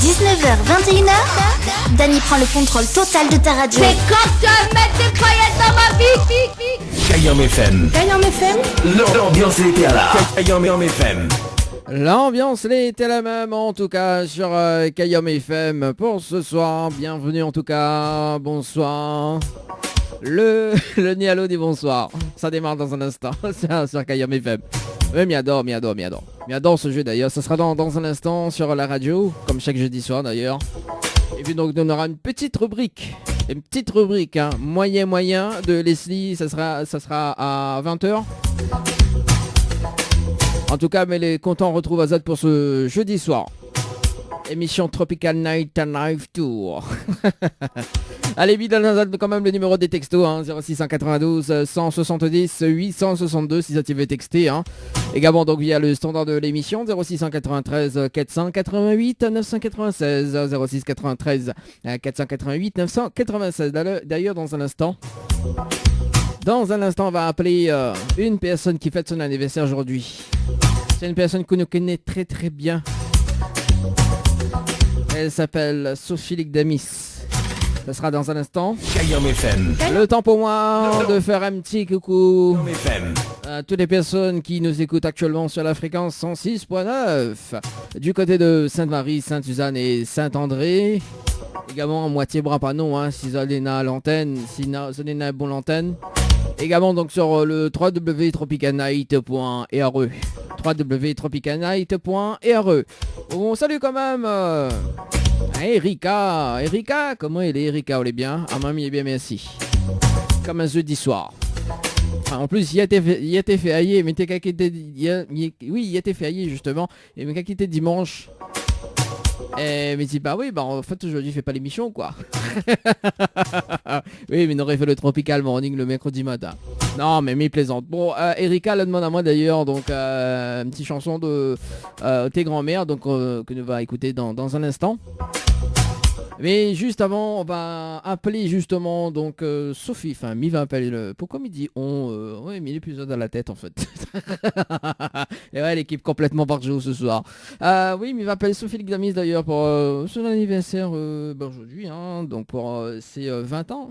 19h, 21h, Dany prend le contrôle total de ta radio. Mais quand tu vas mettre des paillettes dans ma vie. Kayam FM. Kayam FM. L'ambiance était là. Kayam FM. L'ambiance était la même en tout cas sur Kayam FM pour ce soir. Bienvenue en tout cas, bonsoir. Le Nialo dit bonsoir. Ça démarre dans un instant sur Kayam FM. Oui, m'adore ce jeu d'ailleurs. Ça sera dans un instant sur la radio, comme chaque jeudi soir d'ailleurs. Et puis donc on aura une petite rubrique, hein, moyen de Leslie. Ça sera à 20h. En tout cas, mais les contents retrouvent Azad pour ce jeudi soir. Émission Tropical Night and Live Tour. Allez, vite, Azad, quand même le numéro des textos, hein, 0692 170 862 si ça tu veux texter. Hein. Également donc via le standard de l'émission 0693 488 996 0693 488 996. D'ailleurs, dans un instant, on va appeler une personne qui fête son anniversaire aujourd'hui. C'est une personne que nous connaissons très très bien. Elle s'appelle Sophie Ligdamis. Ça sera dans un instant. Kayam FM. Le temps pour moi de faire un petit coucou à toutes les personnes qui nous écoutent actuellement sur la fréquence 106.9 du côté de Sainte-Marie, Sainte-Suzanne et Saint-André. Également en moitié Brapanon, hein, si vous allez à l'antenne, si vous allez à bon l'antenne. Également donc sur le www.tropicanight.re www.tropicanight.re. On salue quand même Erika, comment elle est Erika, elle est bien? Ah mamie, est bien, merci. Comme un jeudi soir. Enfin, en plus, il a été fait ailler, mais t'es qu'à oui, il a été fait ailler justement. Et mais qu'à quitter dimanche. Et mais dit bah oui, bah en fait aujourd'hui il fait pas l'émission quoi. Oui, mais il aurait fait le Tropical Morning le mercredi matin. Non mais plaisante. Bon, Erika elle demande à moi d'ailleurs donc une petite chanson de tes grands-mères donc que nous va écouter dans un instant. Mais juste avant, on va appeler justement donc Sophie. Enfin, Mi va appeler pourquoi mi dit on ouais, mais il est plus dans la tête en fait. Et ouais, l'équipe complètement par jour ce soir. Oui, Mi va appeler Sophie Ligdamis d'ailleurs pour son anniversaire aujourd'hui. Hein, donc pour ses 20 ans.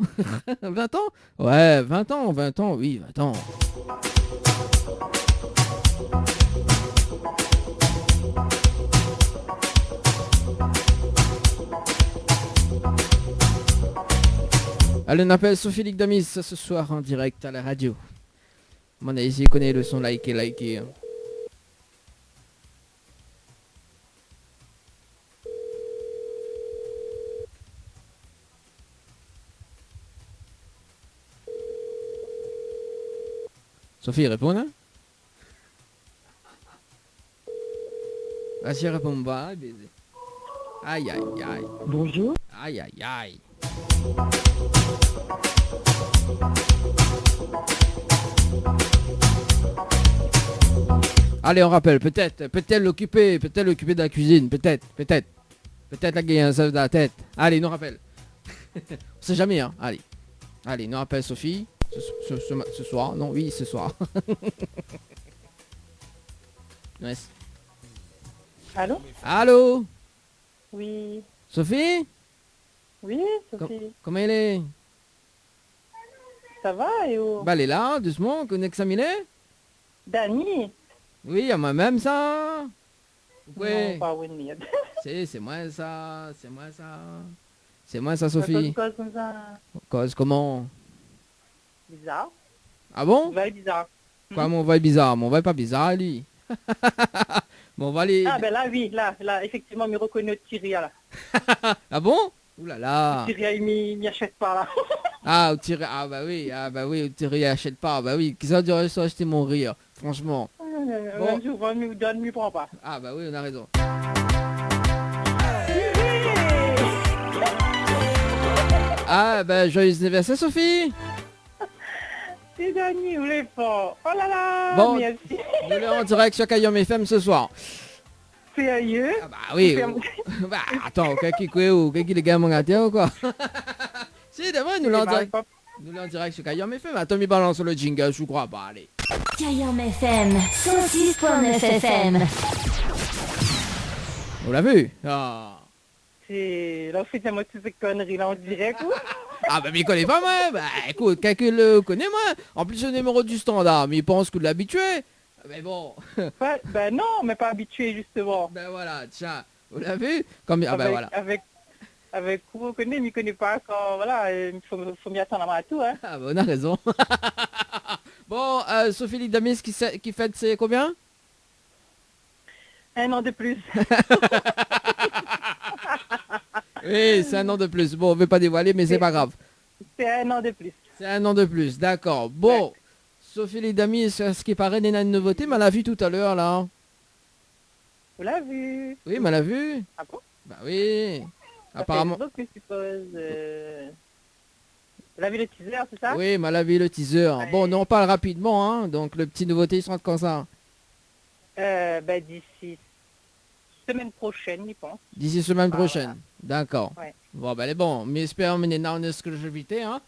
20 ans. Ouais, 20 ans, oui, 20 ans. Allez, on appelle Sophie Ligdamis ce soir en direct à la radio. Mon ici connaît le son liké. Hein. Sophie, réponds hein. Vas-y, réponds pas, baiser. Aïe. Bonjour. Aïe. Allez, on rappelle, peut-être l'occuper de la cuisine, peut-être la gueule de la tête. Allez, nous rappelle. On sait jamais, hein. Allez, nous rappelle Sophie ce soir. Non, oui, ce soir. Yes. Allô. Oui. Sophie. Oui, Sophie. Comment elle est? Ça va et où? Bah elle est là, doucement, qu'on examine. Dany? Oui, à moi-même ça. Oui. Non, pas une miette. C'est moi ça. C'est moi ça, Sophie. Cause comme ça. Cause comment? Bizarre. Ah bon? Mon va est bizarre. Quoi, mon va est bizarre? Mon va est pas bizarre, lui. Bon, on va aller... Ah ben là, oui, là, effectivement, me reconnaît Thierry là. Ah bon? Ouh là là. Thierry, il m'y achète pas là. Ah bah oui, Thierry achète pas. Bah oui, qui ça devrait acheter mon rire, franchement. Bon. Je vois, me donne, me prend pas. Ah bah oui, on a raison. Ah bah joyeux anniversaire Sophie. C'est Dany, vous l'êtes fort. Oh là là, bon, merci. Nous sommes en direct sur Kayam FM ce soir. Sérieux? Ah bah oui. Bah attends, qu'est-ce les gars m'ont gâté ou quoi? Si, demain nous l'en direct. Nous l'en direct sur Kayam FM. Attends, il balance le jingle, je crois. Bah allez. Kayam FM, 106.9 FM. On l'a vu? Ah. c'est... Là, vous faites moi toutes ces conneries là en direct, ou? Ah bah mais il connaît pas moi. Bah écoute, quelqu'un le connaît moi. En plus le numéro du standard, mais il pense que l'habitué. Mais bon. Ouais, ben non, mais pas habitué, justement. Ben voilà, tiens, vous l'avez vu comme ah ben voilà. Avec vous connaissez, mais il connaît pas quand, voilà, il faut m'y attendre à tout, hein. Ah bah on a raison. Bon, Sophie Damis qui fête c'est combien? 1 an de plus. Oui, c'est un an de plus. Bon, on veut pas dévoiler, mais c'est pas grave. C'est 1 an de plus. C'est un an de plus, d'accord. Bon, ouais. Sophie Damis, ce qui paraît, n'est une nouveauté, mais elle a vu tout à l'heure, là. Vous l'avez vu? Oui, mais elle a vu. Ah bon? Bah oui. Apparemment. Donc, je suppose... Vous l'avez vu le teaser, c'est ça? Oui, mais elle a vu le teaser. Ouais. Bon, on en parle rapidement, hein. Donc, le petit nouveauté, il se rentre quand ça? Ben, d'ici semaine prochaine, je pense. D'ici semaine prochaine. D'accord. Ouais. Bon, ben, elle est bon. Mais espère mener dans une exclusivité, hein.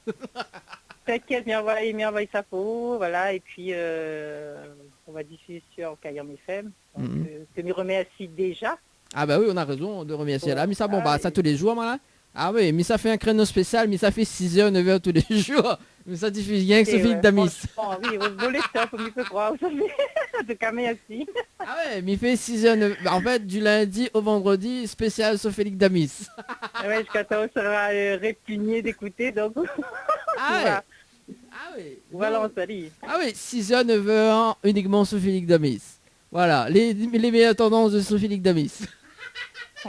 T'inquiète, m'envoie sa peau, voilà, et puis on va diffuser sur Kayam FM. Donc, je me remercie déjà. Ah bah oui, on a raison de remercier là. Mais ça, bon, bah, ça et... tous les jours, moi, Ah oui, mais ça fait un créneau spécial, mais ça fait 6h, 9h tous les jours. Mais ça diffuse rien que Sophie Damis. Oui, vous volez ça, comme il peut croire, vous savez. En tout cas, merci. Ah ouais, mais il fait 6h, 9h. En fait, du lundi au vendredi, spécial Sophie Damis. Ouais, jusqu'à temps, on sera répugné d'écouter, donc... Ah ouais. Ah oui. Voilà, on s'allie. Ah oui, 6h, 9h, uniquement Sophie Damis. Voilà, les meilleures tendances de Sophie Damis. Oh.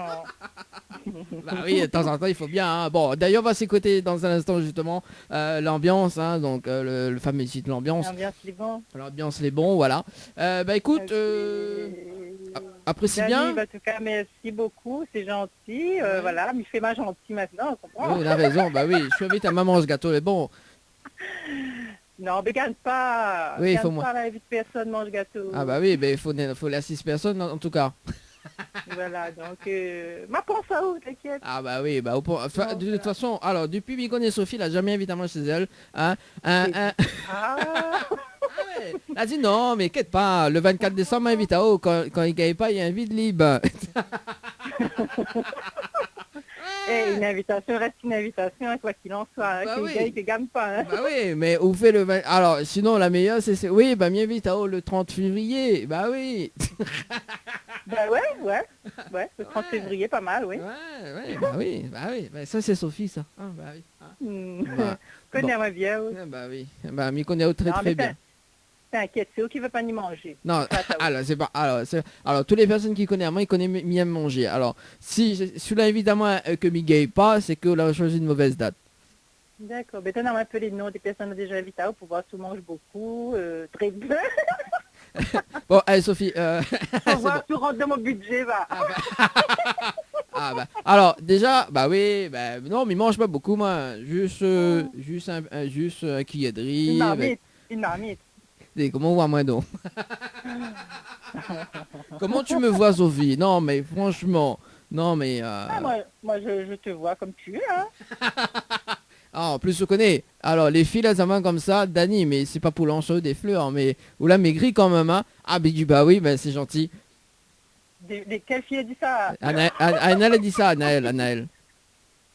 Bah oui, de temps en temps, il faut bien. Hein. Bon, d'ailleurs, on va s'écouter dans un instant, justement, l'ambiance, hein, donc le fameux site L'Ambiance. L'ambiance, les bons. L'ambiance, les bons, voilà. Bah écoute, apprécie bien. Bah, en tout cas, merci beaucoup, c'est gentil. Voilà, il fait ma gentille maintenant, on comprend. Oui, il a raison, bah oui, je suis invité à maman, ce gâteau est bon. Non, mais gagne pas. Oui, il faut pas, la vie de personne mange gâteau. Ah bah oui, il faut les 6 personnes en tout cas. Voilà, donc, ma pense à où, t'inquiète. Ah bah oui, bah de toute façon, alors depuis qu'il connaît Sophie, il a jamais invité à moi chez elle. Hein, Ah ouais. Elle a dit non, mais qu'est-ce pas, le 24 décembre, il invite à haut, quand il gagne pas, il y a un vide libre. Et une invitation reste une invitation, hein, quoi qu'il en soit. Bah oui. Il ne gagne pas. Hein. Bah oui, mais où fait le 20... Alors, sinon, la meilleure, c'est... Oui, bah m'invite à haut le 30 février. Bah oui. Bah ouais, le 30 février, pas mal, oui. Ouais, bah oui. Bah, ça, c'est Sophie, ça. Ah, bah oui. Bah, connais-moi bien. Oui. Bah oui. Bah, m'y connaît très bien. T'inquiète, c'est eux qui ne veulent pas ni manger. Non, alors c'est pas. Alors toutes les personnes qui connaissent moi, ils connaissent bien manger. Alors si celui-là évidemment que m'y gagne pas, c'est que là a choisi une mauvaise date. D'accord, mais t'en as un peu les noms des personnes déjà invitées pour voir si tu manges beaucoup, très bien. Bon, allez Sophie. Pour voir si tu rentres dans mon budget, va. Alors déjà, bah oui, bah non, mais il mange pas beaucoup moi, juste un quillet de riz. Une marmite. Comment on voit moi donc? Comment tu me vois Sophie? Non mais franchement, non mais... moi je te vois comme tu es. Hein. Ah, en plus je connais. Alors les filles elles amènent comme ça, Dani, mais c'est pas pour lancer des fleurs, mais ou là maigri quand même. Hein. Ah bah oui, bah, c'est gentil. Quelle fille a dit ça? Anaël a dit ça, Anaël.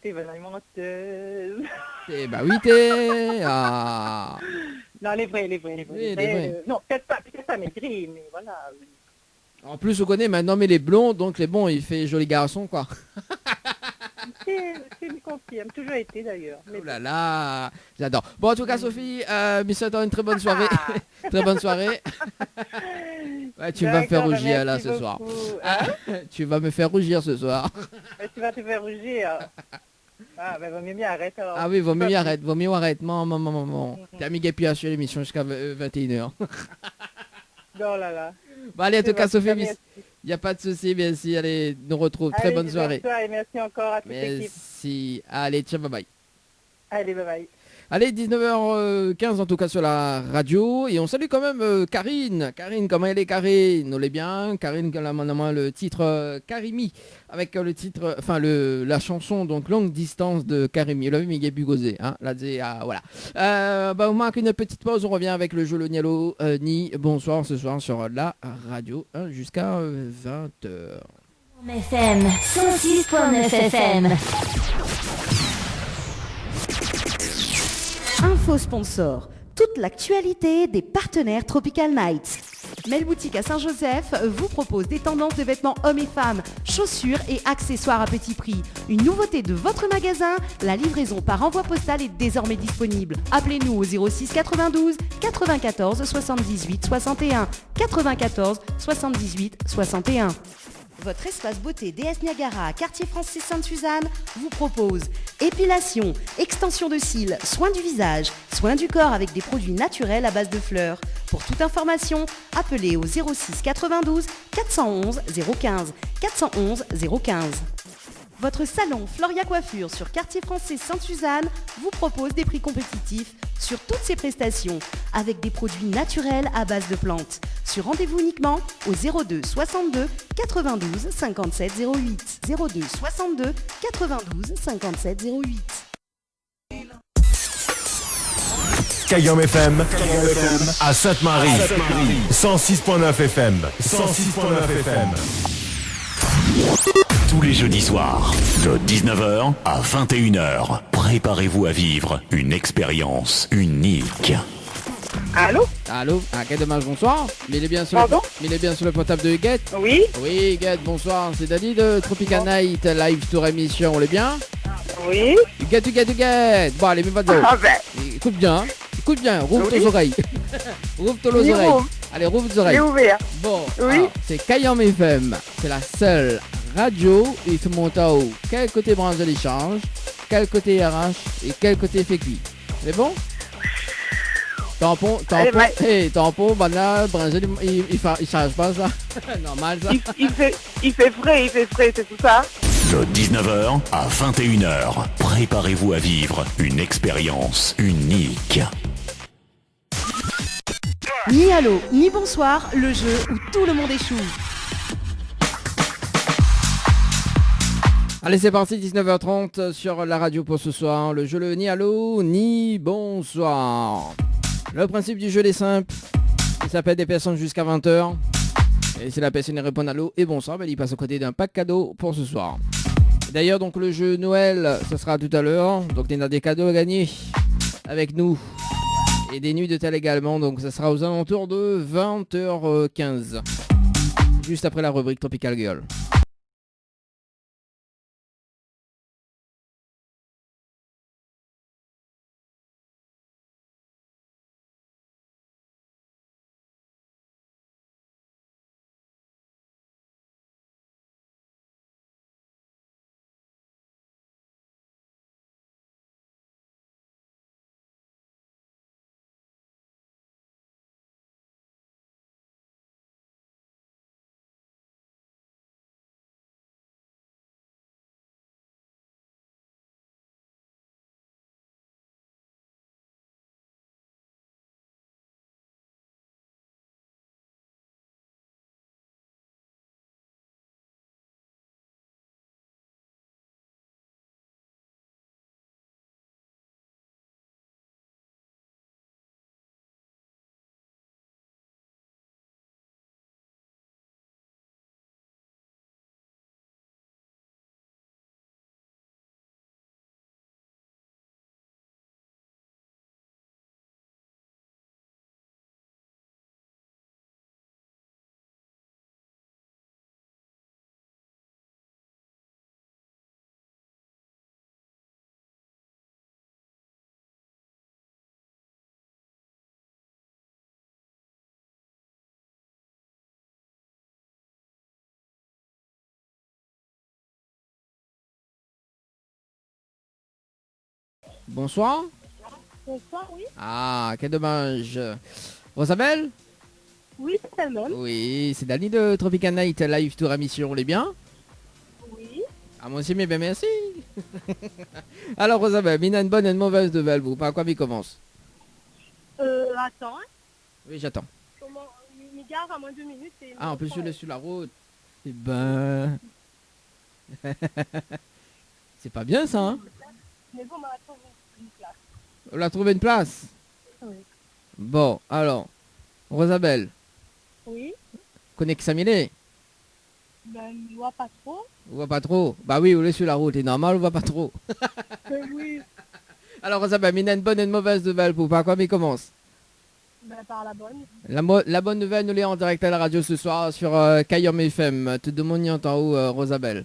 T'es vraiment menteuse. Bah oui t'es... Ah... Non, les vrais. Non, peut-être pas maigri, mais voilà. En plus, on connaît maintenant, mais les blonds, donc les bons, il fait joli garçon, quoi. C'est une confirme, toujours été d'ailleurs. Oh là là, j'adore. Bon, en tout cas, Sophie, me souhaitons une très bonne soirée. Très bonne soirée. Ouais, tu vas me faire rougir là ce soir. Hein? Tu vas me faire rougir ce soir. Tu vas te faire rougir. Ah, ben, vaut mieux arrête alors. Ah oui, vaut mieux arrête. Maman. T'as mis Gapi sur l'émission jusqu'à 21h. Non, là. Bon, allez, en tout cas, Sophie, il n'y a pas de souci, merci. Allez, nous retrouve. Très bonne soirée. Merci encore à toute l'équipe. Merci. Allez, ciao, bye bye. Allez, bye bye. Allez, 19h15 en tout cas sur la radio. Et on salue quand même Karine. Karine, comment elle est Karine? On l'est bien. Karine, elle a maintenant le titre Karimi. Avec le titre, enfin la chanson, donc Longue Distance de Karimi. Vous l'avez mis Bugosé. Hein, là, voilà. On marque une petite pause. On revient avec le jeu Le Nialo Ni. Bonsoir ce soir sur la radio hein, jusqu'à 20h. FM 106.9 FM. Info sponsor. Toute l'actualité des partenaires Tropical Nights. Mel Boutique à Saint-Joseph vous propose des tendances de vêtements hommes et femmes, chaussures et accessoires à petit prix. Une nouveauté de votre magasin, la livraison par envoi postal est désormais disponible. Appelez-nous au 06 92 94 78 61 94 78 61. Votre espace beauté DS Niagara à quartier français Sainte-Suzanne vous propose épilation, extension de cils, soins du visage, soins du corps avec des produits naturels à base de fleurs. Pour toute information, appelez au 06 92 411 015 411 015. Votre salon Floria Coiffure sur quartier français Sainte-Suzanne vous propose des prix compétitifs sur toutes ses prestations avec des produits naturels à base de plantes. Sur rendez-vous uniquement au 02 62 92 57 08. 02 62 92 57 08. Kayam FM à Sainte-Marie. 106.9 FM. 106.9 FM. Tous les jeudis soirs, de 19h à 21h, préparez-vous à vivre une expérience unique. Allô? Allô? Ah, quel dommage, bonsoir. Mais il est bien sur le portable de Huguette. Oui? Oui, Huguette, bonsoir. C'est Dani de Tropical Night Live Tour Émission. On est bien? Oui? Huguette. Bon, allez, mets pas de Ah ben, Écoute bien, hein. Écoute bien, rouvre Oui. tes oreilles. Rouvre tes Oui, oreilles. rouvre. Allez, rouvre tes oreilles. j'ai ouvert. Bon, Oui. alors, c'est Kayam FM. C'est la seule radio et tout mon tao. Quel côté branche de l'échange, quel côté RH et quel côté fait cuit. C'est bon? Tampon, tampon, banane, branche, il change pas ça. Normal ça. Il fait frais, c'est tout ça. De 19h à 21h, préparez-vous à vivre une expérience unique. Ni allô, ni bonsoir, le jeu où tout le monde échoue. Allez, c'est parti, 19h30 sur la radio pour ce soir. Le jeu, le ni allô, ni bonsoir. Le principe du jeu est simple. Il s'appelle des personnes jusqu'à 20h. Et si la personne répond allô et bonsoir, ben, il passe à côté d'un pack cadeau pour ce soir. D'ailleurs, donc le jeu Noël, ce sera tout à l'heure. Donc il y a des cadeaux à gagner avec nous. Et des nuits d'hôtel également. Donc ça sera aux alentours de 20h15. Juste après la rubrique Tropical Girl. Bonsoir. Bonsoir, oui. Ah, quel dommage. Rosabelle? Oui, c'est elle-même. Oui, c'est Dani de Tropical Night Live Tour Émission. On est bien? Oui. Ah, moi aussi, mais bien merci. Alors, Rosabelle, Mina, une bonne et une mauvaise nouvelle. Vous, par quoi il commence? Attends, hein. Oui, j'attends. Comment... Il gare à moins de 2 minutes. Et... Ah, en plus, je l'ai sur la route. Eh ben... C'est pas bien, ça, hein? Mais bon, on m'a trouvé une place. On a trouvé une place? Oui. Bon, alors, Rosabelle, Oui. connais Xamilé? Ben, je vois pas trop. On voit pas trop. Bah oui, on est sur la route, c'est normal, on voit pas trop. Oui, Alors Rosabelle, Mina, une bonne et une mauvaise nouvelle pour pas quoi, mais commence. ben, par la bonne. La bonne nouvelle, nous l'est en direct à la radio ce soir sur Kayom FM. Te demande en haut, Rosabelle.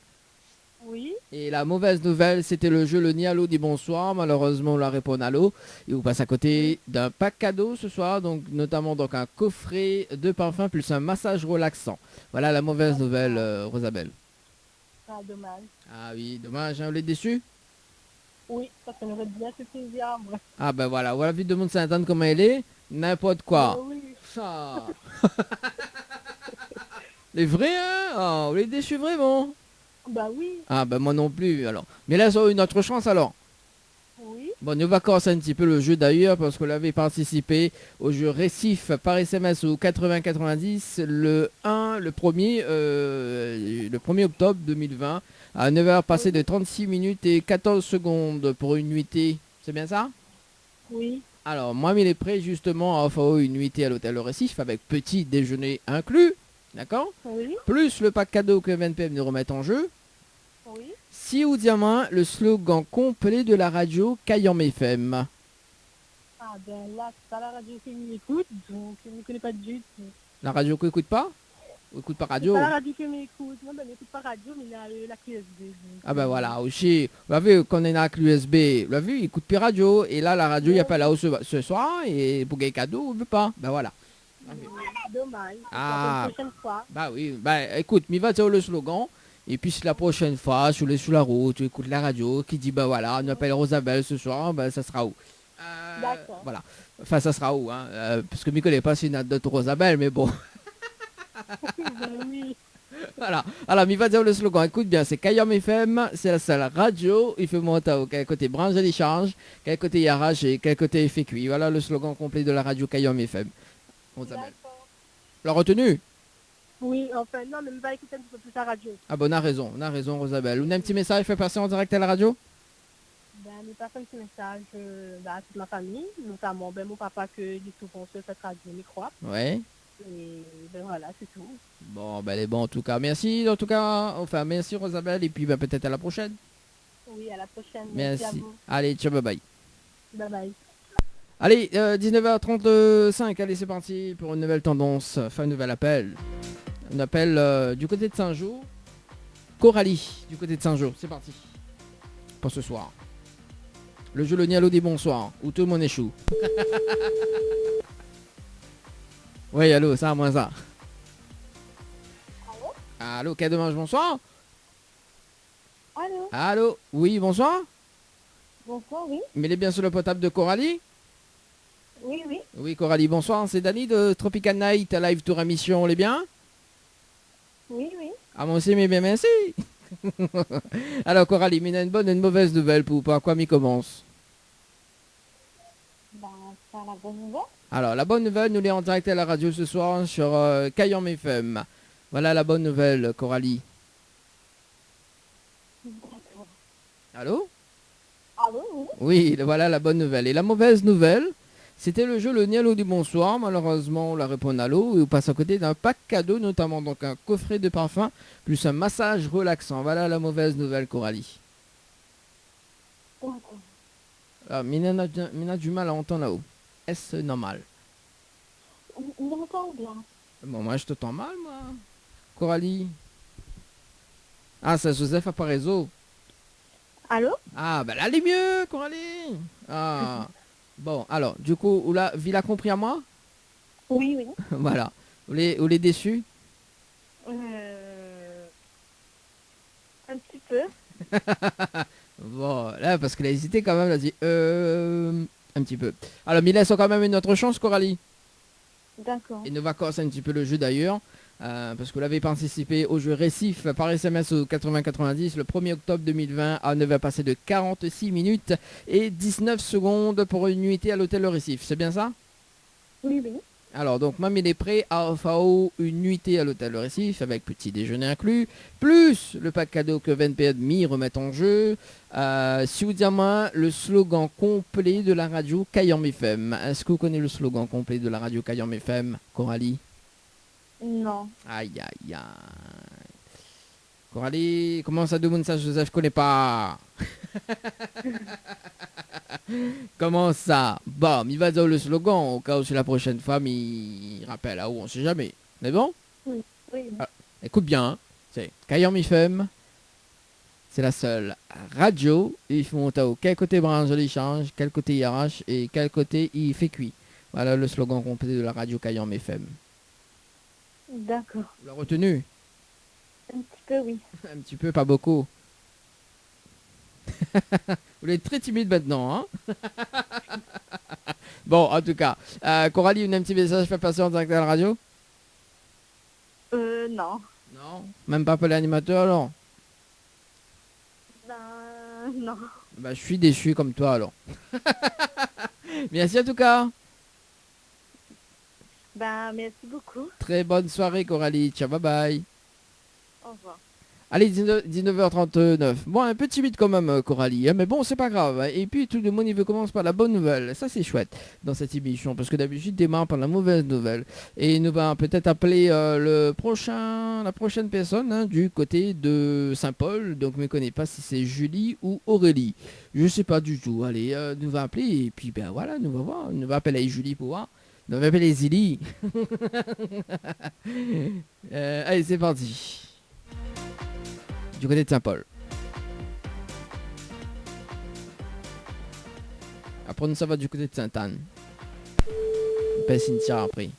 Oui. Et la mauvaise nouvelle, c'était le jeu Le Nialo dit bonsoir. Malheureusement, on la répond à l'eau. Et on passe à côté d'un pack cadeau ce soir, donc notamment donc un coffret de parfum plus un massage relaxant. Voilà la mauvaise nouvelle, Rosabelle. Ah, dommage. Ah oui, dommage, hein, vous êtes déçu? Oui, parce qu'on aurait bien fait plaisir. Moi. Ah ben voilà, voilà vu de monde s'entendre comment elle est, n'importe quoi. Oui. Ça. Les vrais, hein? Oh, vous êtes déçu vraiment? Bah oui. Ah ben moi non plus alors. Mais là, ça a une autre chance alors. Oui. Bon, nous va commencer un petit peu le jeu d'ailleurs parce qu'on avait participé au jeu Récif par SMS au 80-90 le 1er octobre 2020 à 9h passé de 36 minutes et 14 secondes pour une nuitée. C'est bien ça? Oui. Alors, moi, il est prêt justement à offrir une nuitée à l'hôtel Le Récif avec petit déjeuner inclus. D'accord? Oui. Plus le pack cadeau que VNPM nous remet en jeu. Oui. Si ou diamant, le slogan complet de la radio Kayam FM. Ah ben là, c'est pas la radio qui m'écoute, donc je ne connais pas du tout. La radio qu'on écoute pas? On écoute pas C'est radio? pas la radio qui m'écoute. Non, ben n'écoute pas radio, mais il y a la QSB. Donc, Ah ben voilà, aussi, vous l'avez vu, quand on est dans l'USB, vous l'avez vu, il écoute plus radio, et là, la radio, il n'y a pas là ce soir, et pour gagner cadeau, on veut pas. Ben voilà. dommage. Ah. La prochaine fois. Bah oui, bah écoute, mi va dire le slogan, et puis si la prochaine fois, sur la route, tu écoutes la radio, qui dit, bah voilà, on appelle Rosabelle ce soir, bah ça sera où? D'accord. Voilà. Enfin, ça sera où, hein, parce que je ne connais pas si une d'autres Rosabelle, mais bon. Ben oui. Voilà. Alors, il va dire le slogan. Écoute bien, c'est Kayam FM, c'est la seule radio. Il fait monter au quel côté branche et charge, quel côté yarage et quel côté effet cuit. Voilà le slogan complet de la radio Kayam FM. Rosabelle. D'accord. La retenue? Oui, enfin, non, mais va écouter un petit peu plus la radio. Ah bon, on a raison, Rosabelle. On a un petit message fait passer en direct à la radio? Ben, nous passons un petit message à toute ma famille, notamment ben, mon papa qui est souvent sur cette radio, je crois. Ouais. Et ben voilà, c'est tout. Bon, ben, elle est bon en tout cas. Merci, en tout cas. Enfin, merci, Rosabelle. Et puis, ben, peut-être à la prochaine. Oui, à la prochaine. Merci. À vous. Allez, ciao, bye bye. Bye bye. Allez, 19h35, allez c'est parti pour une nouvelle tendance, enfin un nouvel appel. On appelle du côté de Saint-Jean, Coralie, du côté de Saint-Jean, c'est parti. Pour ce soir. Le jeu Le Nialo dit bonsoir, où tout le monde échoue. Oui, allô, ça, moins ça. Allô, quel dommage, bonsoir. Allô. Allô, oui, bonsoir. Bonsoir, oui. Mais il est bien sur le potable de Coralie. Oui, oui. Oui, Coralie, bonsoir, c'est Dani de Tropical Night, live tour émission, on est bien? Oui, oui. Ah, moi aussi, mais bien, merci. Alors, Coralie, mais il y a une bonne et une mauvaise nouvelle pour par quoi m'y commence? Ben, c'est la bonne nouvelle. Alors, la bonne nouvelle, nous l'est en direct à la radio ce soir sur Kayam FM. Voilà la bonne nouvelle, Coralie. D'accord. Allô? Allô, oui. Oui, voilà la bonne nouvelle. Et la mauvaise nouvelle, c'était le jeu Le Nialo du bonsoir. Malheureusement, on la répond à l'eau et on passe à côté d'un pack cadeau, notamment donc un coffret de parfum, plus un massage relaxant. Voilà la mauvaise nouvelle, Coralie. D'accord. Ah, Mina a du mal à entendre là-haut. Est-ce normal? Je m'entends bien. Bon, moi, je t'entends mal, moi. Coralie. Ah, c'est Joseph à pas réseau. Allô? Ah, ben là, elle est mieux, Coralie. Ah. Bon, alors, du coup, Villa compris à moi? Oui, oui. Voilà. Vous les déçus? Un petit peu. Bon, là, parce qu'elle a hésité quand même, elle a dit un petit peu. Alors, mais il laisse quand même une autre chance, Coralie. D'accord. Et nos vacances, un petit peu le jeu d'ailleurs. Parce que vous l'avez participé au jeu Récif par SMS au 80-90 le 1er octobre 2020 à 9h passé de 46 minutes et 19 secondes pour une nuitée à l'hôtel Le Récif. C'est bien ça? Oui, oui. Alors, donc, Mam, il est prêt à offrir une nuitée à l'hôtel Le Récif avec petit déjeuner inclus, plus le pack cadeau que VNP remet en jeu. Si vous dites moi, le slogan complet de la radio Kayam FM. Est-ce que vous connaissez le slogan complet de la radio Kayam FM, Coralie? Non. Aïe, aïe, aïe. Coralie, comment ça demande ça, Joseph? Je connais pas. Comment ça? Bon, il va dans le slogan au cas où c'est la prochaine fois, mais il rappelle, ah, on sait jamais. Mais bon? Oui. Ah, écoute bien, hein. C'est Kayam FM. C'est la seule radio. Ils font quel côté branche l'échange, quel côté il arrache et quel côté il fait cuit. Voilà le slogan complet de la radio Kayam FM. D'accord. Vous l'avez retenu? Un petit peu, oui. Un petit peu, pas beaucoup. Vous êtes très timide maintenant, hein? Bon, en tout cas, Coralie, un petit message fait passer en direct à la radio? Non. Non. Même pas pour l'animateur alors? Non. Bah, je suis déçu comme toi alors. Merci en tout cas. Merci beaucoup. Très bonne soirée Coralie. Ciao, bye bye. Au revoir. Allez, 19h39. Bon, un peu timide quand même, Coralie, hein, mais bon, c'est pas grave. Et puis, tout le monde, il commence par la bonne nouvelle. Ça, c'est chouette dans cette émission, parce que d'habitude, il démarre par la mauvaise nouvelle. Et il nous va peut-être appeler la prochaine personne hein, du côté de Saint-Paul. Donc, je ne connais pas si c'est Julie ou Aurélie. Je sais pas du tout. Allez, nous va appeler, et puis, ben voilà, nous va voir. Nous va appeler Julie pour voir. Nous va appeler Zili. Allez, c'est parti. Du côté de Saint-Paul. Après, nous, ça va du côté de Sainte-Anne. On appelle Cynthia après.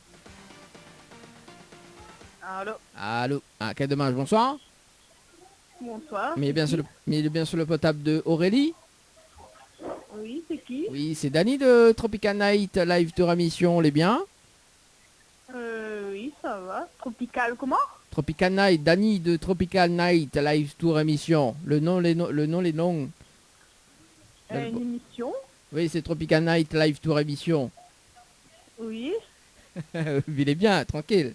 Allô. Allô. Ah, quel dommage. Bonsoir. Bonsoir. Mais il est bien sur le potable de Aurélie. Oui, c'est qui? Oui, c'est Dany de Tropical Night Live Tour Mission. Les bien? Oui, ça va. Tropical, comment? Tropical Night, Dany de Tropical Night Live Tour Émission. Le nom, les noms. Une émission? Oui, c'est Tropical Night Live Tour Émission. Oui. Il est bien, tranquille.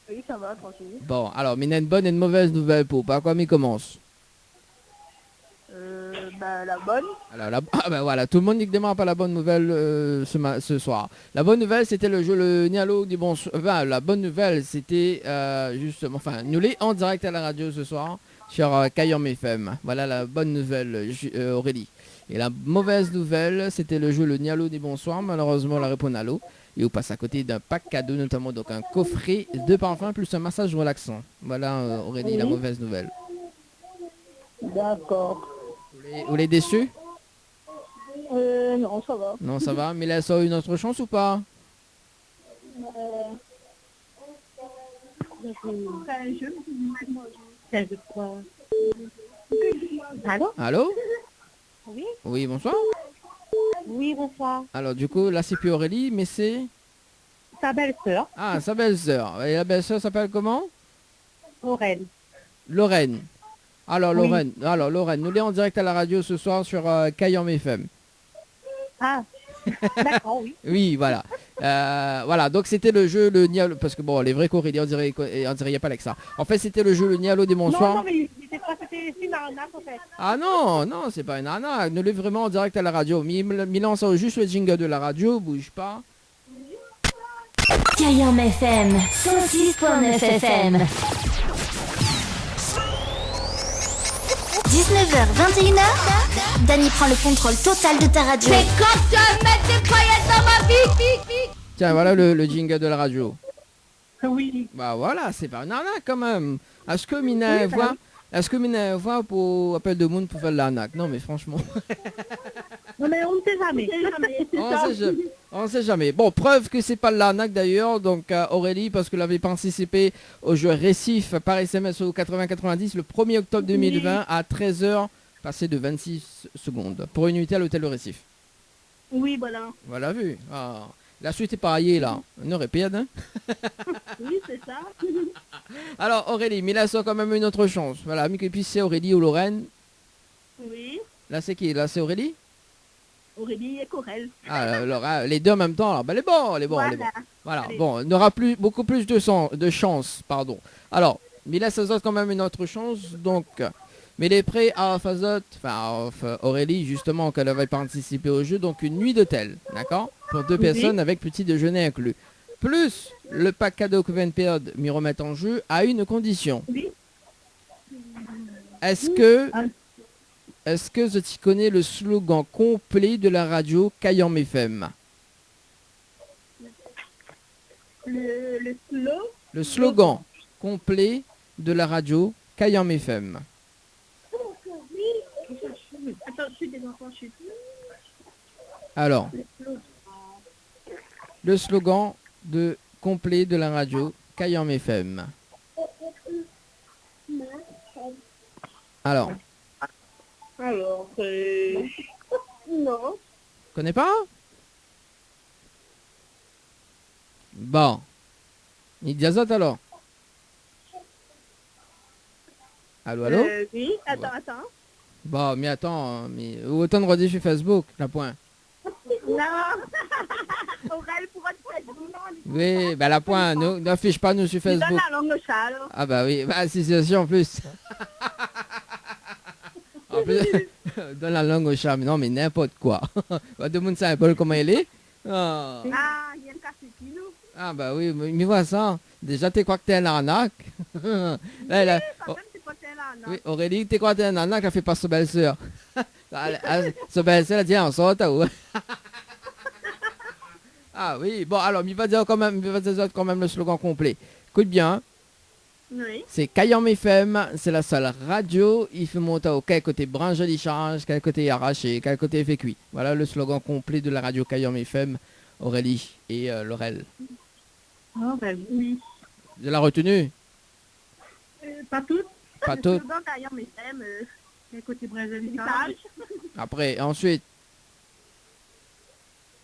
Oui, ça va, tranquille. Bon, alors, mais il y a une bonne et une mauvaise nouvelle pour. Par quoi il commence? La bonne. Alors, ben voilà, tout le monde dit que démarre par la bonne nouvelle ce soir. La bonne nouvelle, c'était le jeu Le Nialo du bon... Enfin, la bonne nouvelle, c'était justement... Enfin, nous l'est en direct à la radio ce soir sur Kayam FM. Voilà la bonne nouvelle, Aurélie. Et la mauvaise nouvelle, c'était le jeu Le Nialo du bonsoir. Malheureusement, la réponse à l'eau. Et on passe à côté d'un pack cadeau, notamment donc un coffret de parfum plus un massage relaxant. Voilà, Aurélie, oui. La mauvaise nouvelle. D'accord. Vous l'êtes déçu? Non, ça va. Non, ça va. Mais là, ça a une autre chance ou pas? Allô? Allô? Oui? Oui, bonsoir. Oui, bonsoir. Alors, du coup, là, c'est plus Aurélie, mais c'est... Sa belle-sœur. Ah, sa belle-sœur. Et la belle-sœur s'appelle comment? Lorraine. Alors, oui. Lorraine, nous l'est en direct à la radio ce soir sur Kayam FM. Ah, d'accord, oui. Oui, voilà. Voilà, donc c'était le jeu Le Nialo, parce que bon, les vrais Aurélie, on dirait il n'y a pas Alexa. En fait, c'était le jeu Le Nialo des bonsoirs. Non, mais c'était une arnaque, en fait. Ah non, c'est pas une arnaque. Nous l'est vraiment en direct à la radio. Milan, ça juste le jingle de la radio, bouge pas. Kayam FM, 106.9 FM. 19h, 21h, Dany prend le contrôle total de ta radio. Mais quand tu vas mettre des paillettes dans ma vie? Tiens, voilà le jingle de la radio. Oui. Bah voilà, c'est pas une arnaque quand même. Est-ce que Mina voit pour appel de monde pour faire de l'arnaque? Non mais franchement. Non mais on ne sait jamais. On ne sait jamais. Bon, preuve que c'est pas de l'arnaque d'ailleurs. Donc Aurélie, parce que l'avait participé au jeu Récif par SMS au 80-90 le 1er octobre 2020 à 13h, passé de 26 secondes. Pour une nuitée à l'hôtel Le Récif. Oui, voilà. Voilà vu. Ah. La suite est pareille là. On aurait pire, hein? Oui, c'est ça. Alors Aurélie, mais là c'est quand même une autre chance. Voilà, mais que puis c'est Aurélie ou Lorraine. Oui. Là c'est qui? Là c'est Aurélie? Aurélie et Corel. Ah, alors, les deux en même temps, alors, ben, les bons. Voilà, Allez. bon, il n'aura plus, beaucoup plus de chance, pardon. Alors, mais là, ça donne quand même une autre chance, donc, mais les prêts à Fazot, enfin, Aurélie, justement, qu'elle avait participé au jeu, donc une nuit d'hôtel, d'accord? Pour deux personnes avec petit déjeuner inclus. Plus le pack cadeau que vient de perdre, m'y remettre en jeu, à une condition. Oui. Est-ce que tu connais le slogan complet de la radio Kayam FM? Le slow. Le slogan complet de la radio Kayam FM. Attends, je suis des enfants, je suis. Alors, le slogan complet de la radio Kayam FM. Alors, Non. connais pas? Bon. Idiazot alors. Allô? Oui, attends. Bon, mais attends, mais autant de redire sur Facebook, la point. Non. Aurel pourra te faire du nom. Oui, bah la point, n'affiche pas nous sur Donne Facebook. la langue au chat, alors. Ah bah oui, bah c'est en plus. En plus, donne la langue au chat, mais non, mais n'importe quoi. Tout le monde sait un peu comment elle est. Ah, Ah, il y a un café qui nous. ah bah oui, mais voilà ça. Déjà, t'es quoi que t'es un arnaque? Là, Quand même, c'est pas là, non. oui, Aurélie, t'es quoi t'es un arnaque, elle fait pas sa belle-sœur. Sa belle-sœur, elle dit, on sort, t'as où? Ah oui, bon, alors, il va dire quand même le slogan complet. Écoute bien. Oui. C'est Kayam FM, c'est la seule radio. Il fait monter au quel côté branche de charge, quel côté arraché, quel côté fait cuit. Voilà le slogan complet de la radio Kayam FM, Aurélie et Laurel. Oh, ben oui. De la retenue? Pas toutes. Pas toutes. Le slogan Kayam FM, quel côté Brésilien. Après, ensuite,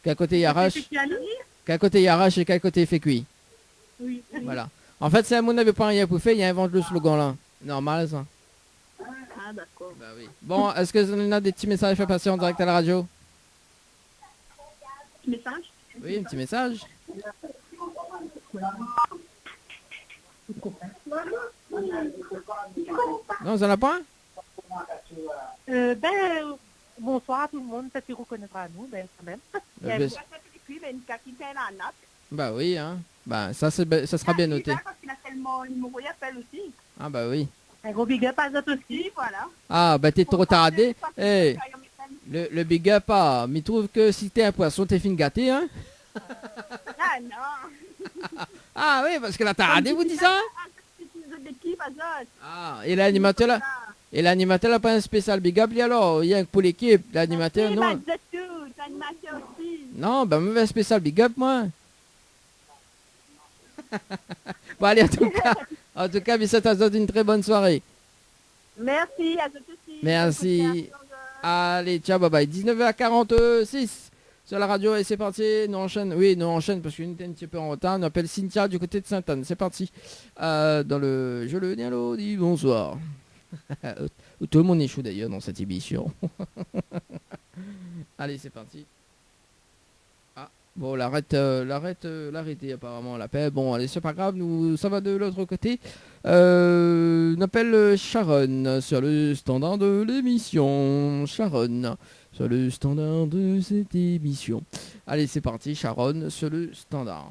quel côté arrache, C'est Piani. quel côté arrache et quel côté fait cuit. Oui. Voilà. En fait, si mon n'avait pas rien pour faire, il invente le slogan là. Normal ça. Ah, d'accord. Bah oui. Bon, est-ce que vous avez des petits messages à faire passer en direct à la radio? Message. Oui, un petit message. Non, vous en avez pas un? Bonsoir à tout le monde, peut-être qu'il reconnaîtra à nous, ben quand même. Ben, bah oui, hein. Bah ça sera bien noté. Parce qu'il a tellement il m'envoie appel aussi. Ah bah oui. Un gros big up à eux aussi. Oui, voilà. Ah bah t'es trop tardé. Eh, le big up, ah, mais trouve que si t'es un poisson, t'es fin gâté, hein. Ah non. Ah oui, parce que la tardé, vous dites ça? Ah, et l'animateur là? Et l'animateur n'a pas un spécial big up, lui alors? Il y a un pour l'équipe, l'animateur, non? L'animateur aussi. Non, bah me fais un spécial big up, moi. Bon allez, en tout cas, Bissette a une très bonne soirée. Merci, à vous aussi. Merci. Allez, ciao, bye bye. 19h46 sur la radio et c'est parti. Nous enchaîne. Oui, nous enchaîne parce qu'on était un petit peu en retard. On appelle Cynthia du côté de Sainte-Anne. C'est parti. Dans le Je le Nialo dit bonsoir. Tout le monde est chaud d'ailleurs dans cette émission. Allez, c'est parti. Ah, bon, l'arrêter apparemment l'appel. Bon, allez, c'est pas grave, nous, ça va de l'autre côté. On appelle Sharon sur le standard de l'émission. Sharon sur le standard de cette émission. Allez, c'est parti, Sharon sur le standard.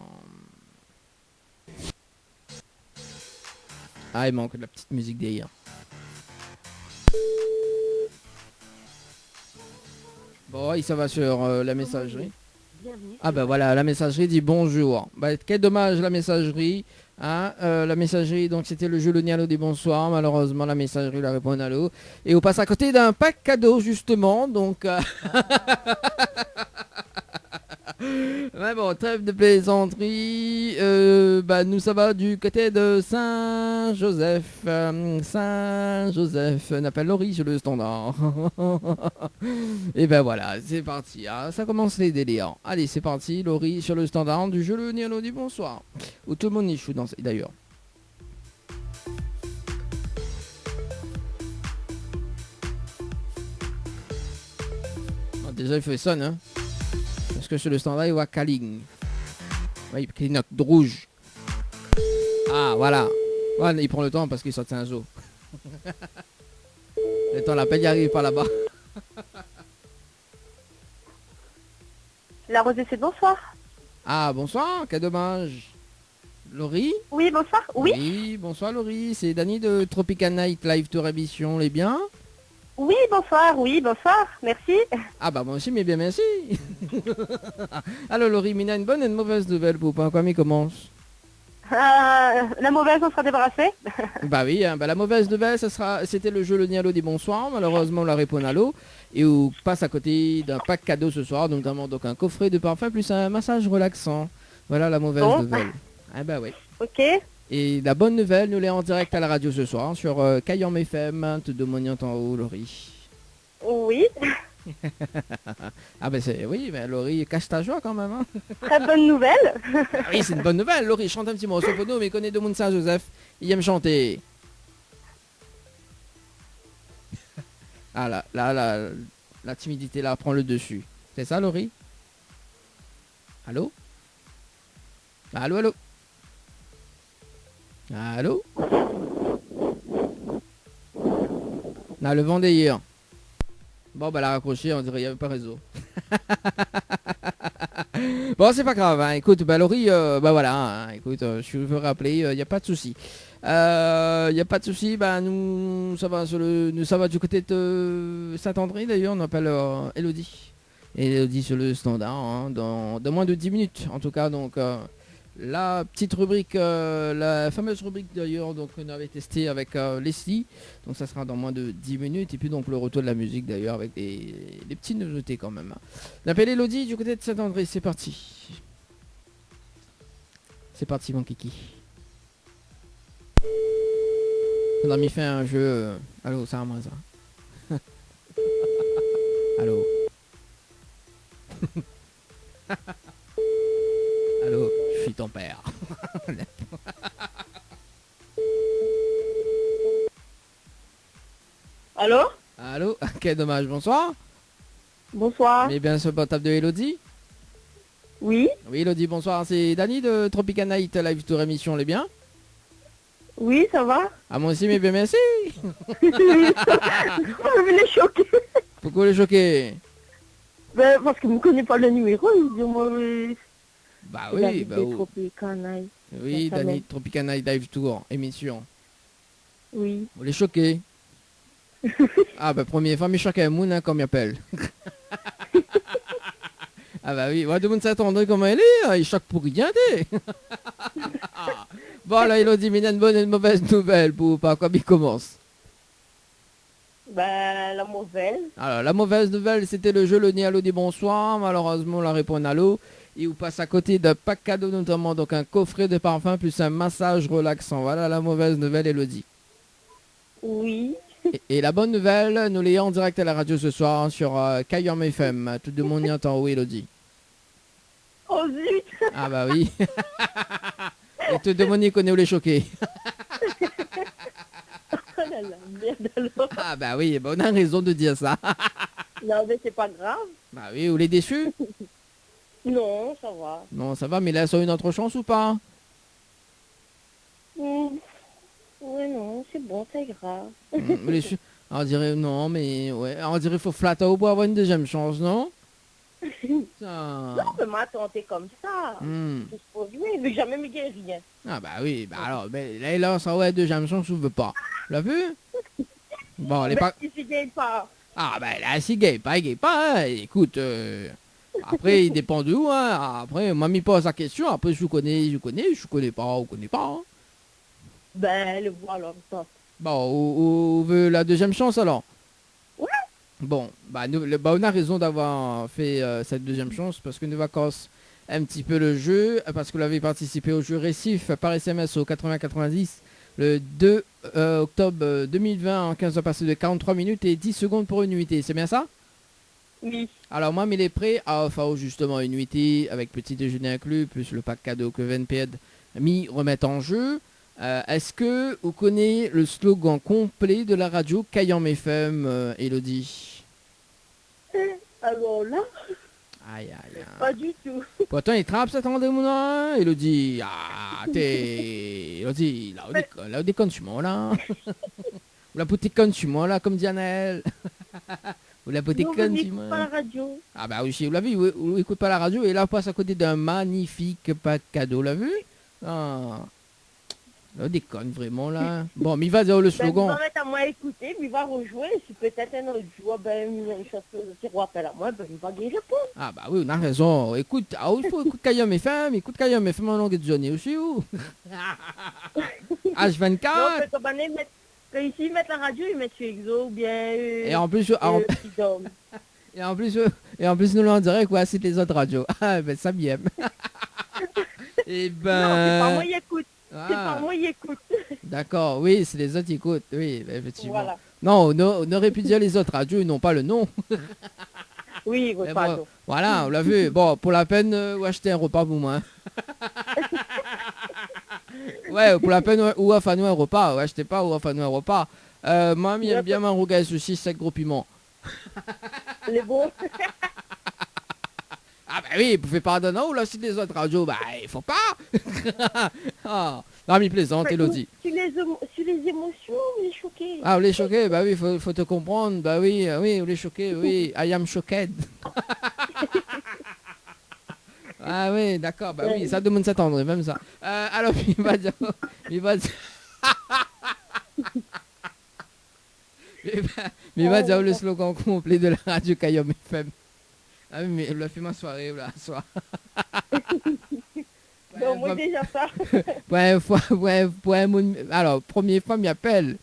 Ah, il manque de la petite musique derrière. Bon, ça va sur la messagerie. Ah ben voilà, la messagerie dit bonjour. Bah, quel dommage la messagerie. Hein, la messagerie, donc c'était le jeu le Nialo des bonsoirs. Malheureusement, la messagerie la répond Nialo. Et on passe à côté d'un pack cadeau justement. Donc... Ouais bon, trêve de plaisanterie. Nous ça va du côté de Saint-Joseph. Saint-Joseph, on appelle Laurie sur le standard. Et ben voilà, c'est parti. Hein. Ça commence les délires. Allez, c'est parti, Laurie sur le standard du jeu le Nialo dit bonsoir. Où tout le monde est chou dans d'ailleurs. Déjà il fait sonne hein. Parce que sur le standard, il voit Kaling. Oui, il clignote de rouge. Ah, voilà. Ouais, il prend le temps parce qu'il saute un zoo. Le temps, l'appel, il arrive par là-bas. La Rosée, c'est bonsoir. Ah, bonsoir, quel dommage. Laurie? Oui, bonsoir. Oui. Oui, bonsoir Laurie, c'est Dany de Tropical Night Live Tour Émission, les biens? Oui, bonsoir. Oui, bonsoir. Merci. Ah bah moi aussi, mais bien merci. Alors Laurie, Mina, une bonne et une mauvaise nouvelle pour pas quand il commence. La mauvaise, on sera débarrassé. Bah oui, hein, bah la mauvaise nouvelle, c'était le jeu Le Nialo des bonsoirs. Malheureusement, la réponse à l'eau. Et on passe à côté d'un pack cadeau ce soir, notamment donc un coffret de parfum plus un massage relaxant. Voilà la mauvaise Bon. nouvelle. Ah bah oui. Ok. Et la bonne nouvelle, nous l'est en direct à la radio ce soir sur Kayam FM, te demandant en haut, Laurie. Oui. Ah bah c'est oui, mais Laurie, cache ta joie quand même. Hein. Très bonne nouvelle. Ah oui, c'est une bonne nouvelle. Laurie, chante un petit morceau pour nous, mais connaît de Moun Saint-Joseph. Il aime chanter. Ah là, la timidité là prend le dessus. C'est ça, Laurie? Allô? Allô, allô? Allô? Non, le vent d'hier. Bon, bah, elle a raccroché, on dirait qu'il n'y avait pas réseau. Bon, c'est pas grave, hein. Écoute, bah, Laurie, bah voilà, hein. Écoute, je veux rappeler, il n'y a pas de souci. Il n'y a pas de souci, bah, nous, ça va, ça va du côté de Saint-André, d'ailleurs, on appelle Elodie. Et Elodie sur le standard, hein, dans moins de 10 minutes, en tout cas, donc... la petite rubrique, la fameuse rubrique d'ailleurs, donc on avait testé avec Leslie, donc ça sera dans moins de 10 minutes, et puis donc le retour de la musique d'ailleurs avec des petites nouveautés quand même. On appelle Elodie du côté de Saint-André, c'est parti. C'est parti mon kiki. On a mis fait un jeu, allô, ça moi ça. Allô. Allô, je suis ton père. Allô? Allô, quel dommage, bonsoir. Bonsoir. Mais bien sur le portable de Elodie. Oui. Oui, Elodie, bonsoir, c'est Dany de Tropical Night Live Tour Émission, les biens? Oui, ça va? Ah, moi aussi, mais bien merci. Vous venez choquer. Pourquoi les choquer? Ben, parce que vous ne connaissez pas le numéro, il dit moi, oui. Bah oui, bah oui. Tropical. Oui, Dany Tropical Night Live Tour Émission. Oui. Vous les choquez? Ah bah première fois, mais choqué à Moon, hein, comme il appelle. Ah bah oui, ouais, tout le monde s'attendrait comment elle est, hein, il choque pour rien. Bon là, Elodie, mais il y a une bonne et une mauvaise nouvelle pour pas comme il commence. Ben, la mauvaise. Alors la mauvaise nouvelle, c'était le jeu Le Nialo des bonsoirs. Malheureusement, la réponse à l'eau. Et on passe à côté d'un pack cadeau, notamment donc un coffret de parfum plus un massage relaxant. Voilà la mauvaise nouvelle, Elodie. Oui. Et la bonne nouvelle, nous l'ayons en direct à la radio ce soir sur Kayam FM. Tout le monde y entend, oui, Elodie. Oh zut. Ah bah oui. Et tout le monde y connaît où les choquer. Oh là là, merde alors. Ah bah oui, bah on a raison de dire ça. Non, mais c'est pas grave. Bah oui, ou les déçus? Non, ça va. Non, ça va, mais là, ça a une autre chance ou pas? Oui, non, c'est bon, c'est grave. Les déçus, on dirait, non, mais ouais, on dirait qu'il faut flatter au bois avoir une deuxième chance, non? Ça... Non, mais m'a tenté comme ça. Hmm. C'est pour jouer, vu que jamais me guérit rien. Ah bah oui, bah alors, mais là, ça ouais, deuxième chance, on veut pas. L'as vu? Bon, elle est pas... Il ne pas. Ah bah là, si gay pas, hein. Écoute, après, il dépend de où, hein. Après, moi, m'y pose la question, après, je connais pas, on connaît pas, hein. Ben, le voilà, ça. Bon, on veut la deuxième chance, alors? Ouais. Bon, bah, on a raison d'avoir fait cette deuxième chance, parce que nous vacances un petit peu le jeu, parce que vous avez participé au jeu Récif par SMS au 8090 le 2 octobre 2020 en 15 heures passées de 43 minutes et 10 secondes pour une nuitée, c'est bien ça? Oui. Alors moi, il est prêt à offrir justement une nuitée avec petit déjeuner inclus, plus le pack cadeau que VNPED m'y remettent en jeu. Est-ce que vous connaissez le slogan complet de la radio Kayam FM, Elodie? Alors là, Aïe, aïe, aïe. pas du tout. Pourtant, il trappe cet rendez-vous là, Elodie. Ah, t'es... Elodie, là, on déconne sur moi, là. Ou la boutique conne sur moi, là, comme dit Annelle. Ou la boutique Non, conne on sur n'écoute moi. pas la radio. Ah bah oui, vous l'avez vu, vous écoutez pas la radio, et là, on passe à côté d'un magnifique pack cadeau, l'a vu? Ah. Là, déconne vraiment là. Bon, mais il va dire le Ben, il slogan. va mettre à moi écouter, puis il va rejouer. Si peut-être un autre jour, ben, une chose qui rappelle à moi, ben, il va y répondre. Ah bah oui, on a raison. Écoute, il faut écouter Kayam FM, écoute Kayam FM en longue de journée aussi ou Non, H24. peut comme année, quand ici, ils mettent la radio, ils mettent sur Exo, ou bien... Et en plus, Freedom. et en plus nous l'on dirait quoi, c'est les autres radios. Ah ben ça m'y aime. Et Non, c'est pas moi ben qui écoute. C'est pas moi qui écoute. d'accord, oui, c'est les autres qui écoutent, oui, effectivement. Voilà. Non, on aurait pu dire les autres radios, ils n'ont pas le nom. Oui, Mais pardon. bon, voilà, on l'a vu. Bon, pour la peine, ou acheter un repas pour moi. Ouais, pour la peine, ou affaire un repas. Ouais, achetez pas ou affaire un repas. Moi, j'aime bien mon rougail sushi, 7 gros piments. Les bons. Ah bah oui, vous pouvez pas donner ou là, c'est des autres radios. Bah, il faut pas. Ah, non, mais plaisante, Elodie. Sur les émotions, on est choqué. Ah, vous les choquez. Bah oui, faut te comprendre. Bah oui, oui, vous les choquez, oui. I am shocked. Ah oui, d'accord, bah oui, ça demande s'attendre, même ça. Alors, il va dire... Il va dire... mais il va dire le slogan complet de la radio Kayom FM. Ah oui, mais il a fait ma soirée, là, ce soir. Non, moi déjà ça. Alors, première fois, il appelle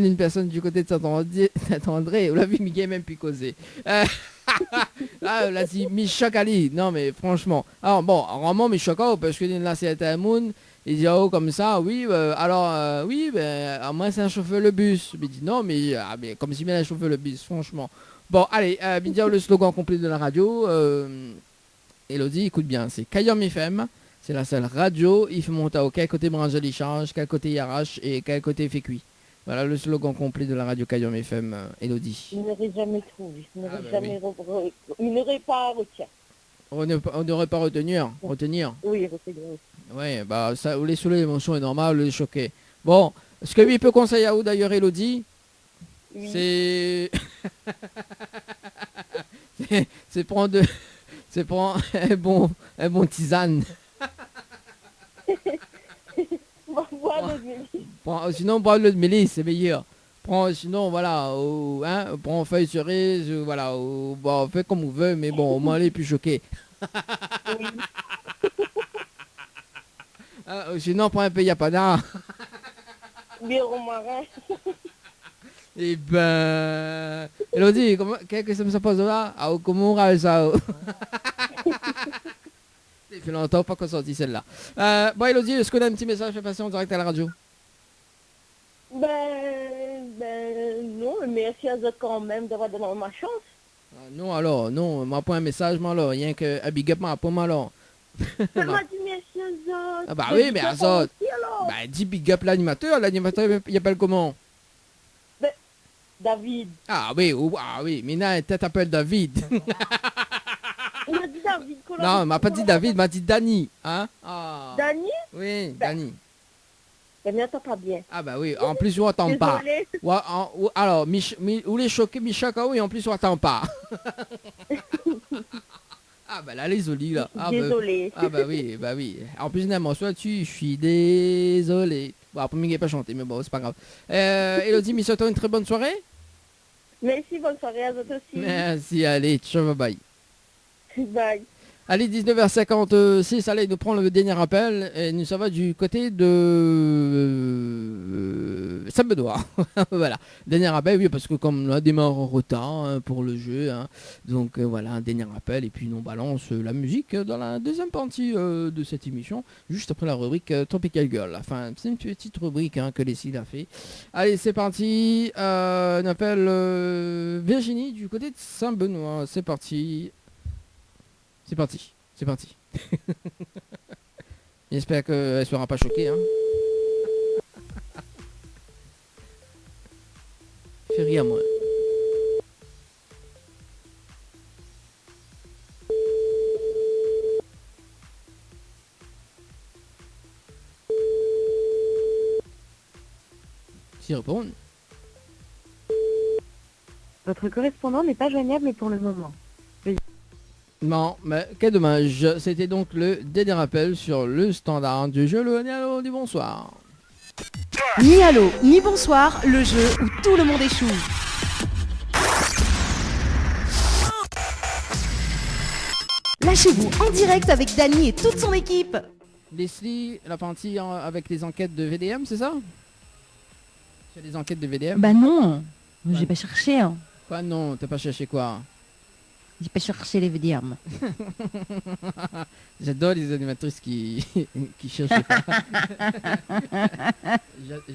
une personne du côté de Saint-André. On l'a vu, Miguel même pu causer. Là, là, dit Michoc Ali. Non, mais franchement. Alors, bon, vraiment, Michoc, parce que là, c'est un monde. Il dit, oh, comme ça, oui, oui, ben, à moi, c'est un chauffeur le bus. Il dit, non, mais comme si bien un chauffeur le bus, franchement. Bon, allez, dire le slogan complet de la radio. Elodie, écoute bien, c'est Kayom FM. C'est la seule radio. Il fait monter au quel côté branche les charges, quel côté il arrache et quel côté il fait cuit. Voilà le slogan complet de la radio Kayom FM, Elodie. Il n'aurait jamais trouvé. Il n'aurait bah jamais il n'aurait pas retenu. On n'aurait pas retenir. Oui, retenir. Ouais, bah ça, les sous l'émotion est normale, les choquer. Bon, ce que lui peut conseiller à vous d'ailleurs, Elodie, Oui. c'est prendre un bon tisane. Sinon, boire le mélisse, c'est meilleur. Sinon, voilà, prends feuille cerise, voilà, bon, fait comme vous veut, mais bon, au moins, elle est plus choquée. Oui. Sinon, prends un peu yapada. Bien romarin. Et ben, Elodie, qu'est-ce que ça me pose là? Ah, comment on râle ça? Ça fait longtemps pas qu'on sortit celle-là. Bon, Elodie, est-ce qu'on a un petit message à passer en direct à la radio? Non, mais merci à eux quand même d'avoir donné ma chance. Non, alors, non, m'a pas un message, moi, alors, rien que un big up, m'a pas, moi, alors. Ça m'a dit merci à eux. Ah bah oui, mais à eux. Bah, dis big up l'animateur, il appelle comment? David. Ah oui, mais là, t'appelles David. Il m'a dit David. Non, il m'a pas dit David, il m'a dit Dani. Hein? Ah. Dani? Oui, Dani. Eh bien, t'as pas bien. Ah bah oui, en plus on attend pas. Ouais, alors, ou les choqués, Michak, oui, en plus on attend pas. Ah bah là, les olis là. Désolé. Bah oui. En plus, non, moi, je suis désolé. Bon, après, il n'est pas chanté, mais bon, c'est pas grave. Elodie, Michel, une très bonne soirée. Merci, bonne soirée à vous aussi. Merci, allez, ciao, bye. Bye. Allez, 19h56, allez, nous prendre le dernier appel. Et nous, ça va du côté de Saint-Benoît. Voilà, dernier appel, oui, parce que comme on a démarré en retard pour le jeu, donc voilà, un dernier appel. Et puis, nous balance la musique dans la deuxième partie de cette émission, juste après la rubrique Tropical Girl. Enfin, c'est une petite rubrique que Leslie a fait. Allez, c'est parti. On appelle Virginie du côté de Saint-Benoît. C'est parti. C'est parti. J'espère qu'elle ne sera pas choquée. Fais rire, moi. S'y répondre. Votre correspondant n'est pas joignable pour le moment. Non, mais quel dommage. C'était donc le dernier rappel sur le standard du jeu, le Nialo du bonsoir. Ni allô, ni bonsoir, le jeu où tout le monde échoue. Lâchez-vous en direct avec Dany et toute son équipe. Leslie, la partie avec les enquêtes de VDM, c'est ça? C'est les enquêtes de VDM? Bah non, j'ai pas cherché. Hein. Quoi non, t'as pas cherché quoi? J'ai pas cherché les VDM. J'adore les animatrices qui cherchent pas.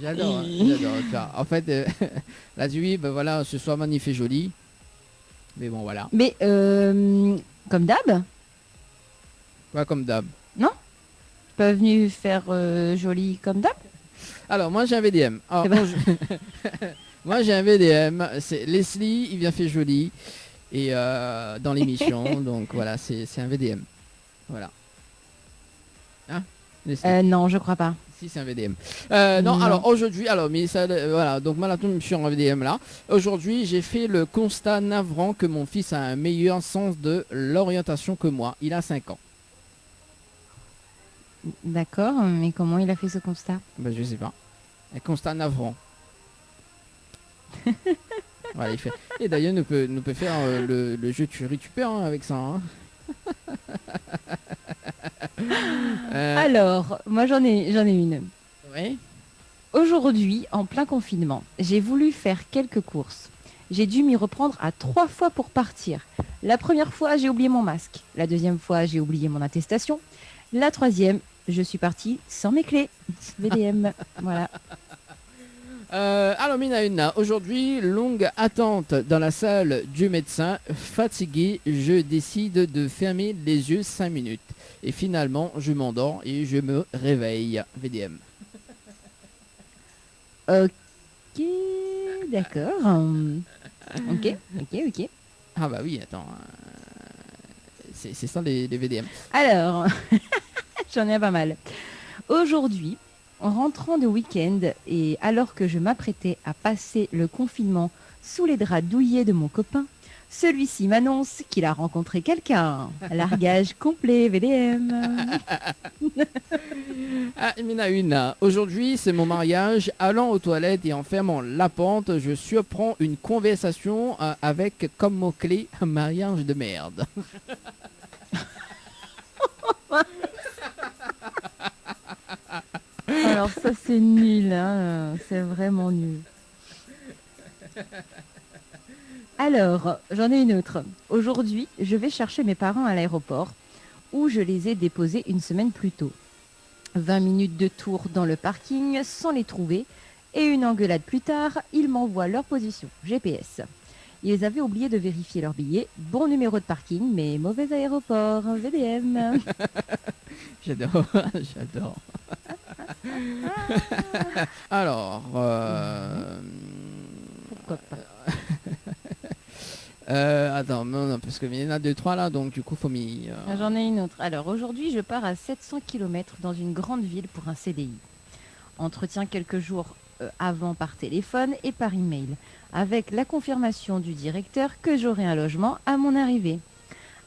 J'adore. En fait, la nuit, ben voilà, ce soir magnifique et joli. Mais bon, voilà. Mais comme d'hab. Quoi comme d'hab? Non? Pas venu faire joli comme d'hab? Alors, moi j'ai un VDM. Alors, moi j'ai un VDM. C'est Leslie, il vient faire joli. Et dans l'émission, donc voilà, c'est un VDM. Voilà. Hein? Non, je crois pas. Si, c'est un VDM. Non, alors aujourd'hui, mais ça, voilà, donc moi, je suis en VDM là. Aujourd'hui, j'ai fait le constat navrant que mon fils a un meilleur sens de l'orientation que moi. Il a 5 ans. D'accord, mais comment il a fait ce constat? Ben, je sais pas. Un constat navrant. Voilà, il fait. Et d'ailleurs, nous peut faire le jeu tu récupères avec ça. Hein. Alors, moi j'en ai une. Oui. Aujourd'hui, en plein confinement, j'ai voulu faire quelques courses. J'ai dû m'y reprendre à 3 fois pour partir. La première fois, j'ai oublié mon masque. La deuxième fois, j'ai oublié mon attestation. La troisième, je suis partie sans mes clés. VDM, voilà. Alors Minauna, aujourd'hui, longue attente dans la salle du médecin. Fatigué, je décide de fermer les yeux 5 minutes. Et finalement, je m'endors et je me réveille. VDM. Ok, d'accord. Ok. Ah bah oui, attends. C'est ça les VDM. Alors, j'en ai pas mal. Aujourd'hui, en rentrant de week-end et alors que je m'apprêtais à passer le confinement sous les draps douillés de mon copain, celui-ci m'annonce qu'il a rencontré quelqu'un. Largage complet, VDM. Ah, Minauna, aujourd'hui c'est mon mariage. Allant aux toilettes et en fermant la pente, je surprends une conversation avec comme mot-clé un mariage de merde. Alors ça c'est nul, hein. C'est vraiment nul. Alors, j'en ai une autre. Aujourd'hui, je vais chercher mes parents à l'aéroport où je les ai déposés une semaine plus tôt. 20 minutes de tour dans le parking sans les trouver et une engueulade plus tard, ils m'envoient leur position GPS. Ils avaient oublié de vérifier leur billet. Bon numéro de parking, mais mauvais aéroport. VDM. J'adore. Alors, Pourquoi pas. attends, non, parce qu'il y en a 2-3 là, donc du coup faut m'y... J'en ai une autre. Alors aujourd'hui, je pars à 700 km dans une grande ville pour un CDI. Entretien quelques jours avant par téléphone et par email, avec la confirmation du directeur que j'aurai un logement à mon arrivée.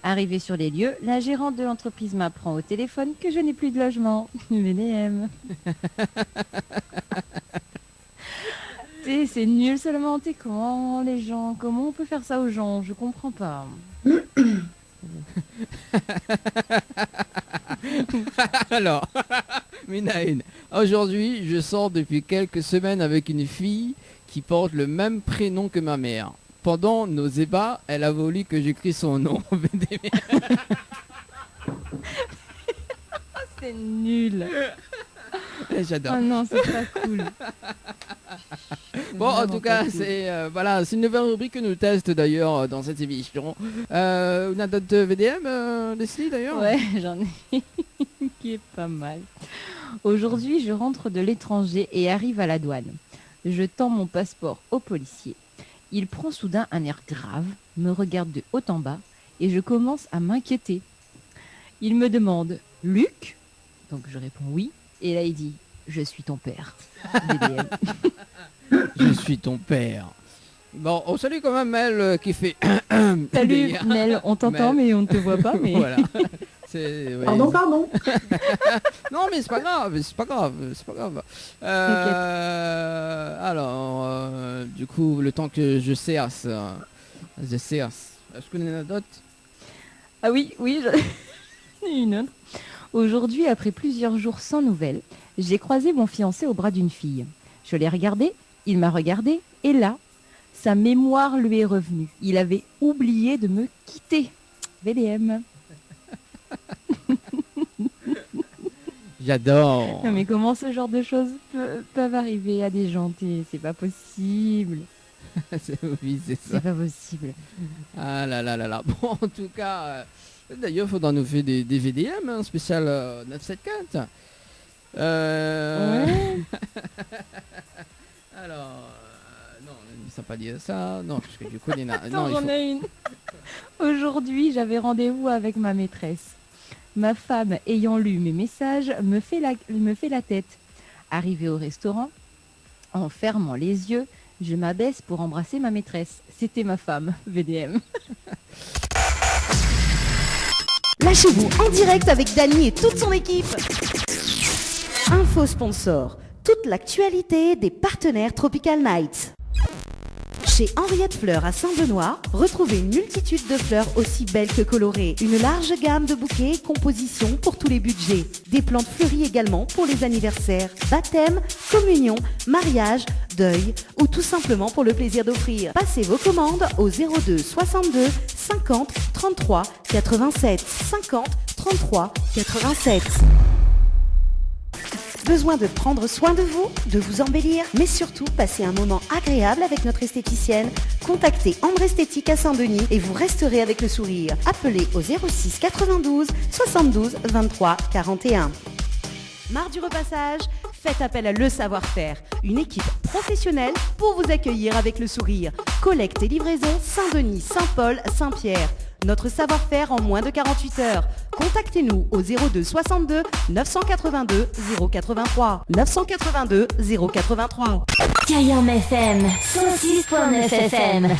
Arrivée sur les lieux, la gérante de l'entreprise m'apprend au téléphone que je n'ai plus de logement. VDM. C'est nul seulement. Comment on peut faire ça aux gens? Je comprends pas. Alors, Minaune, aujourd'hui, je sors depuis quelques semaines avec une fille qui porte le même prénom que ma mère. Pendant nos ébats, elle a voulu que j'écris son nom. C'est nul. J'adore. Oh non, c'est pas cool. Bon, en tout cas, c'est une nouvelle rubrique que nous testons d'ailleurs dans cette émission. On a d'autres VDM, Leslie d'ailleurs. Ouais, j'en ai une qui est pas mal. Aujourd'hui, je rentre de l'étranger et arrive à la douane. Je tends mon passeport au policier. Il prend soudain un air grave, me regarde de haut en bas et je commence à m'inquiéter. Il me demande « Luc ?» Donc je réponds « Oui ». Et là il dit « Je suis ton père. » Je suis ton père. Bon, on salue quand même Mel qui fait... Salut Mel, on t'entend mais on ne te voit pas. Mais... Voilà. Ouais. Pardon. Non mais c'est pas grave. Alors, du coup, le temps que je cerce. Est-ce que l'on a d'autres? Ah oui, j'en ai une autre. Aujourd'hui, après plusieurs jours sans nouvelles, j'ai croisé mon fiancé au bras d'une fille. Je l'ai regardé, il m'a regardé, et là, sa mémoire lui est revenue. Il avait oublié de me quitter. VDM. J'adore. Non mais comment ce genre de choses peuvent arriver à des gens? C'est pas possible. Oui, c'est ça. C'est pas possible. Ah là là là là. Bon, en tout cas, d'ailleurs, il faudra nous faire des VDM, hein, spécial 974. Ouais. Alors, non, ça n'a pas dit ça. Non, parce que du coup, il y en a... Attends, non, j'en ai une. Aujourd'hui, j'avais rendez-vous avec ma maîtresse. Ma femme, ayant lu mes messages, me fait la tête. Arrivée au restaurant, en fermant les yeux, je m'abaisse pour embrasser ma maîtresse. C'était ma femme, VDM. Lâchez-vous en direct avec Dany et toute son équipe. Info sponsor, toute l'actualité des partenaires Tropical Nights. Chez Henriette Fleurs à Saint-Benoît, retrouvez une multitude de fleurs aussi belles que colorées. Une large gamme de bouquets et compositions pour tous les budgets. Des plantes fleuries également pour les anniversaires, baptêmes, communions, mariages, deuil ou tout simplement pour le plaisir d'offrir. Passez vos commandes au 02 62 50 33 87 50 33 87. Besoin de prendre soin de vous, de vous embellir, mais surtout passer un moment agréable avec notre esthéticienne? Contactez Ambre Esthétique à Saint-Denis et vous resterez avec le sourire. Appelez au 06 92 72 23 41. Marre du repassage? Faites appel à Le Savoir-Faire, une équipe professionnelle pour vous accueillir avec le sourire. Collecte et livraison Saint-Denis, Saint-Paul, Saint-Pierre. Notre savoir-faire en moins de 48 heures. Contactez-nous au 02 62 982 083. 982 083. Kayam FM 106.9 FM.